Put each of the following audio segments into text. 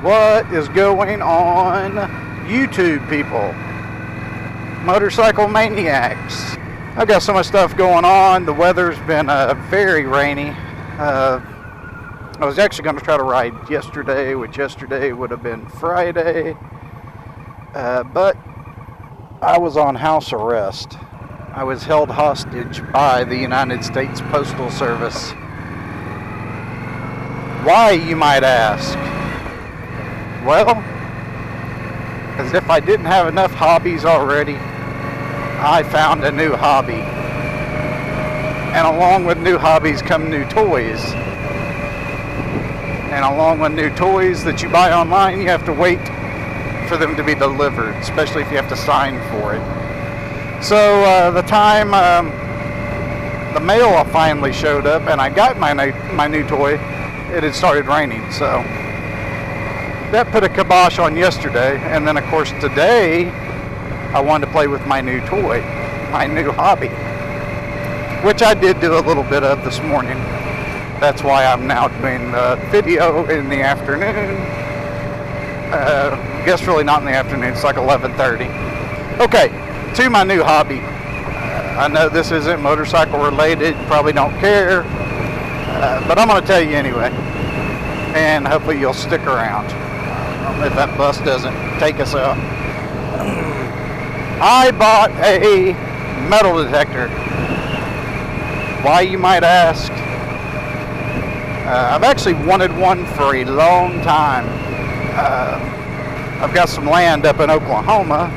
What is going on, YouTube people? Motorcycle maniacs. I've got so much stuff going on. The weather's been very rainy. I was actually going to try to ride yesterday, which yesterday would have been Friday. But I was on house arrest. I was held hostage by the United States Postal Service. Why, you might ask? Well, as if I didn't have enough hobbies already, I found a new hobby. And along with new hobbies come new toys. And along with new toys that you buy online, you have to wait for them to be delivered, especially if you have to sign for it. So the time the mail finally showed up and I got my new toy, it had started raining. So that put a kibosh on yesterday. And then of course today I wanted to play with my new toy, my new hobby, which I did do a little bit of this morning. That's why I'm now doing the video in the afternoon. I guess really not in the afternoon, it's like 11:30. Okay, to my new hobby. I know this isn't motorcycle related, probably don't care, but I'm going to tell you anyway. And hopefully you'll stick around if that bus doesn't take us out. I bought a metal detector. Why, you might ask? I've actually wanted one for a long time. I've got some land up in Oklahoma,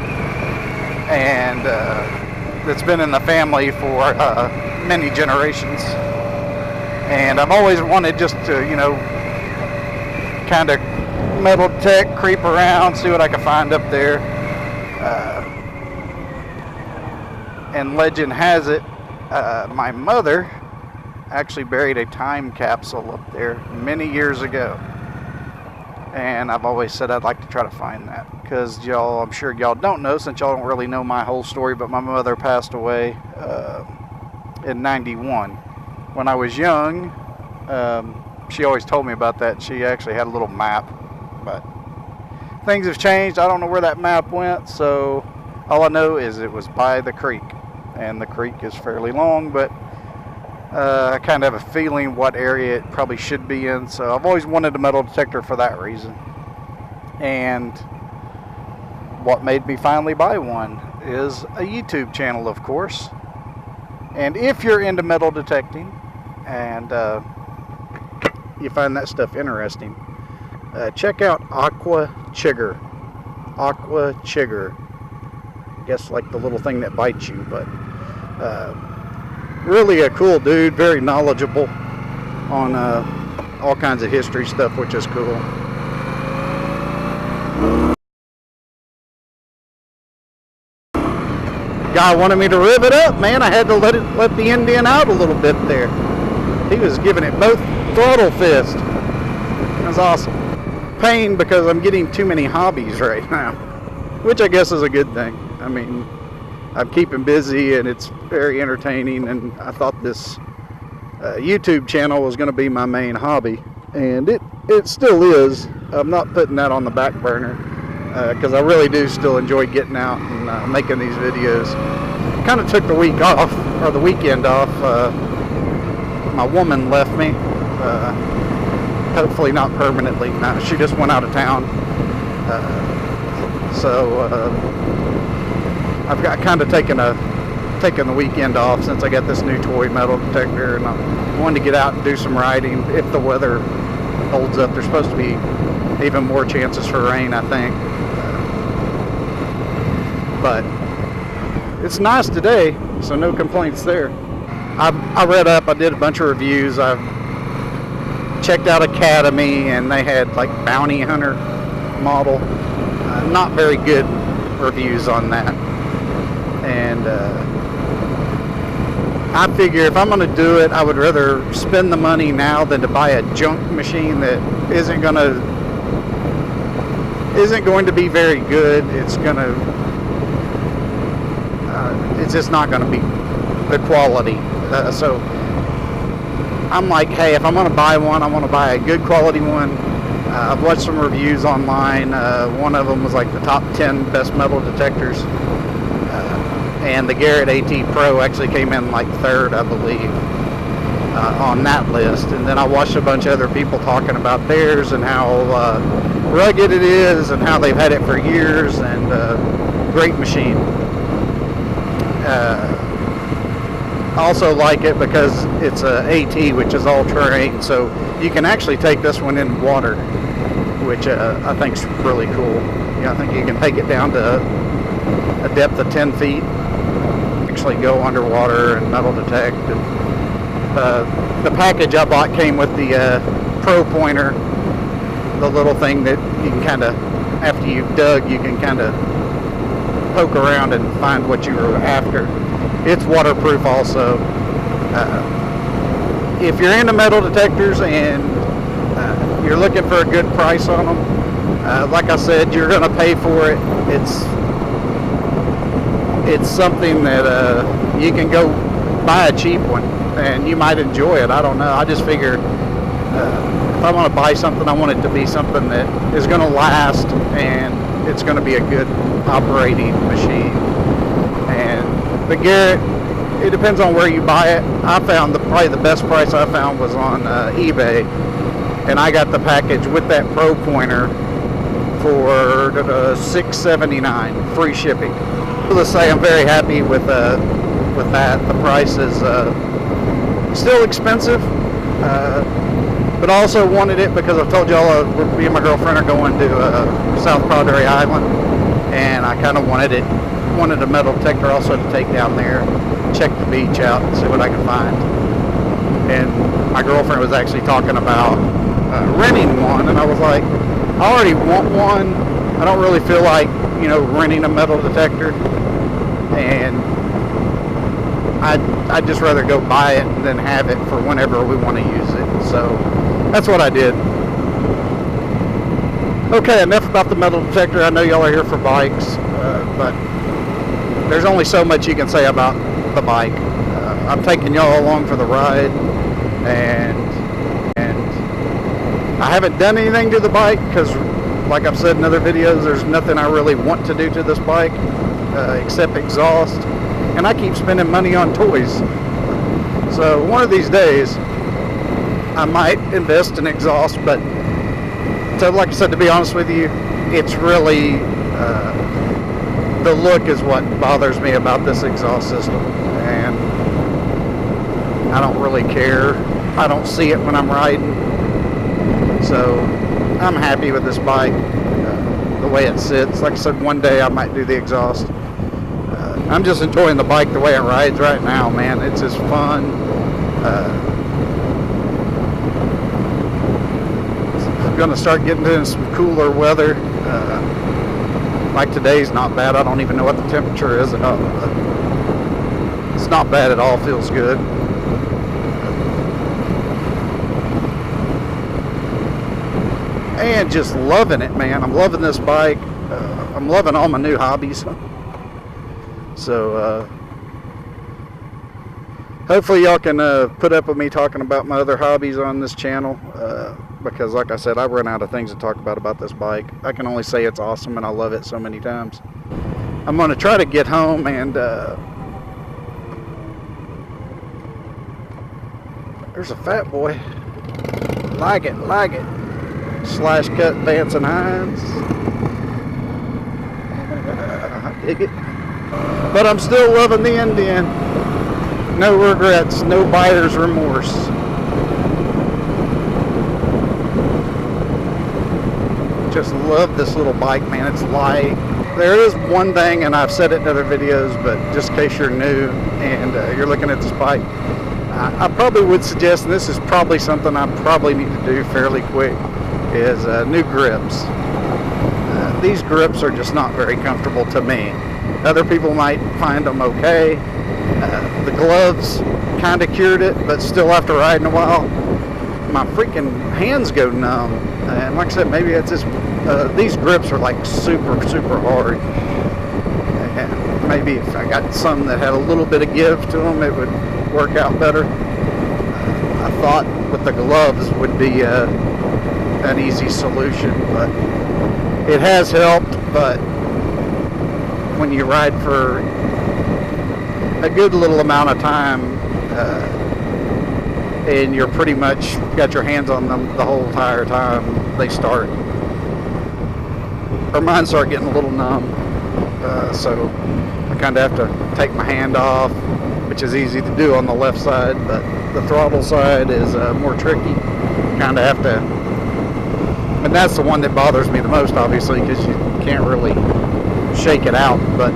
and it's been in the family for many generations. And I've always wanted just to, you know, kind of metal detect, creep around, see what I can find up there. And legend has it, my mother actually buried a time capsule up there many years ago. And I've always said I'd like to try to find that, because y'all, I'm sure y'all don't know, since y'all don't really know my whole story, but my mother passed away in '91. When I was young, she always told me about that. She actually had a little map, but things have changed. I don't know where that map went, so all I know is it was by the creek, and the creek is fairly long, but I kind of have a feeling what area it probably should be in. So I've always wanted a metal detector for that reason. And what made me finally buy one is a YouTube channel, of course. And if you're into metal detecting and you find that stuff interesting, check out Aqua Chigger. Aqua Chigger. I guess like the little thing that bites you, but really a cool dude, very knowledgeable on all kinds of history stuff, which is cool. Guy wanted me to riv it up, man. I had to let the Indian out a little bit there. He was giving it both throttle fist. That was awesome. Pain because I'm getting too many hobbies right now, which I guess is a good thing. I mean, I'm keeping busy and it's very entertaining, and I thought this YouTube channel was going to be my main hobby, and it still is. I'm not putting that on the back burner because I really do still enjoy getting out and making these videos. Kind of took the week off, or the weekend off. My woman left me, hopefully not permanently. No, she just went out of town. I've got kind of taken the weekend off since I got this new toy metal detector, and I wanted to get out and do some riding if the weather holds up. There's supposed to be even more chances for rain, I think. But it's nice today, so no complaints there. I read up, I did a bunch of reviews. I've checked out Academy, and they had like Bounty Hunter model. Not very good reviews on that. And I figure if I'm going to do it, I would rather spend the money now than to buy a junk machine that isn't going to be very good. It's just not going to be the quality. So I'm like, hey, if I'm going to buy one, I want to buy a good quality one. I've watched some reviews online. One of them was like the top 10 best metal detectors. And the Garrett AT Pro actually came in like third, I believe, on that list. And then I watched a bunch of other people talking about theirs and how rugged it is and how they've had it for years, and great machine. I also like it because it's a AT, which is all terrain, so you can actually take this one in water, which I think is really cool. I think you can take it down to a depth of 10 feet, actually go underwater and metal detect. And, the package I bought came with the Pro Pointer, the little thing that you can kind of, after you've dug, you can kind of poke around and find what you were after. It's waterproof also. If you're into metal detectors and you're looking for a good price on them, like I said, you're going to pay for it. It's something that you can go buy a cheap one and you might enjoy it. I don't know. I just figured if I want to buy something, I want it to be something that is going to last and it's going to be a good operating machine. And the Garrett, it depends on where you buy it. I found probably the best price I found was on eBay, and I got the package with that Pro Pointer for $6.79, free shipping. Let's say I'm very happy with that. The price is still expensive, but I also wanted it because I told y'all me and my girlfriend are going to South Padre Island, and I kind of wanted a metal detector also to take down there, check the beach out, and see what I could find. And my girlfriend was actually talking about renting one, and I was like, I already want one. I don't really feel like, renting a metal detector, and I'd just rather go buy it than have it for whenever we want to use it. So that's what I did. Okay, enough about the metal detector. I know y'all are here for bikes, but there's only so much you can say about the bike. I'm taking y'all along for the ride, and I haven't done anything to the bike because, like I've said in other videos, there's nothing I really want to do to this bike except exhaust, and I keep spending money on toys. So one of these days I might invest in exhaust, but like I said, to be honest with you, it's really the look is what bothers me about this exhaust system, and I don't really care. I don't see it when I'm riding, so I'm happy with this bike the way it sits. Like I said, one day I might do the exhaust. I'm just enjoying the bike the way it rides right now, man. It's just fun. I'm gonna start getting into some cooler weather. Like today's not bad. I don't even know what the temperature is. It's not bad at all. Feels good. And just loving it, man. I'm loving this bike. I'm loving all my new hobbies. So hopefully y'all can put up with me talking about my other hobbies on this channel, because like I said, I run out of things to talk about this bike. I can only say it's awesome and I love it so many times. I'm going to try to get home and there's a Fat Boy. Like it. Slash cut Vance and Hines. I dig it. But I'm still loving the Indian. No regrets, no buyer's remorse. Just love this little bike, man. It's light. There is one thing, and I've said it in other videos, but just in case you're new and you're looking at this bike, I probably would suggest, and this is probably something I probably need to do fairly quick, is new grips. These grips are just not very comfortable to me. Other people might find them okay. The gloves kind of cured it, but still after riding a while, my freaking hands go numb. And like I said, maybe it's just, these grips are like super hard. And maybe if I got some that had a little bit of give to them, it would work out better. I thought with the gloves would be an easy solution, but it has helped. But when you ride for a good little amount of time and you're pretty much got your hands on them the whole entire time, mine start getting a little numb. So I kind of have to take my hand off, which is easy to do on the left side, but the throttle side is more tricky. Kind of have to, and that's the one that bothers me the most, obviously, because you can't really shake it out. But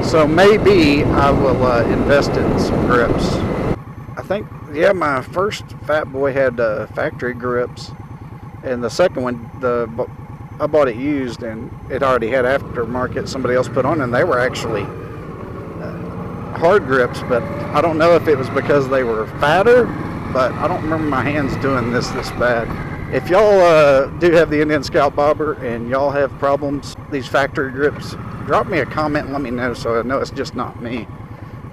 so maybe I will invest in some grips. I think, yeah, my first Fat Boy had factory grips, and the second one, I bought it used, and it already had aftermarket somebody else put on, and they were actually hard grips. But I don't know if it was because they were fatter, but I don't remember my hands doing this bad. If y'all do have the Indian Scout Bobber and y'all have problems, these factory grips, drop me a comment and let me know so I know it's just not me.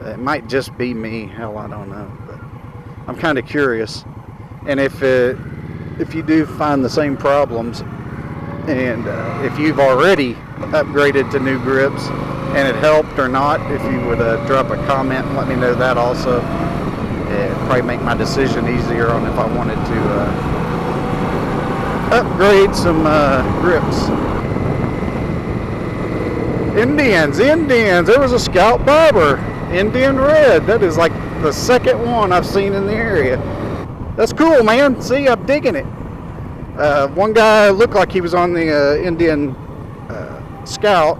It might just be me, hell, I don't know. But I'm kind of curious. And if you do find the same problems, and if you've already upgraded to new grips and it helped or not, if you would drop a comment and let me know that also. It'd probably make my decision easier on if I wanted to upgrade some grips. Indians, there was a Scout Bobber, Indian Red. That is like the second one I've seen in the area. That's cool, man. See, I'm digging it. One guy looked like he was on the Indian Scout,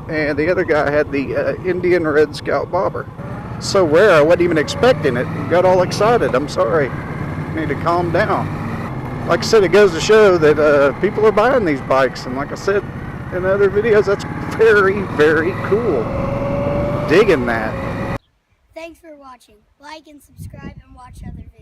and the other guy had the Indian Red Scout Bobber. So rare, I wasn't even expecting it. Got all excited. I'm sorry. Need to calm down. Like I said, it goes to show that people are buying these bikes, and like I said in other videos, that's very, very cool. Digging that. Thanks for watching. Like and subscribe and watch other videos.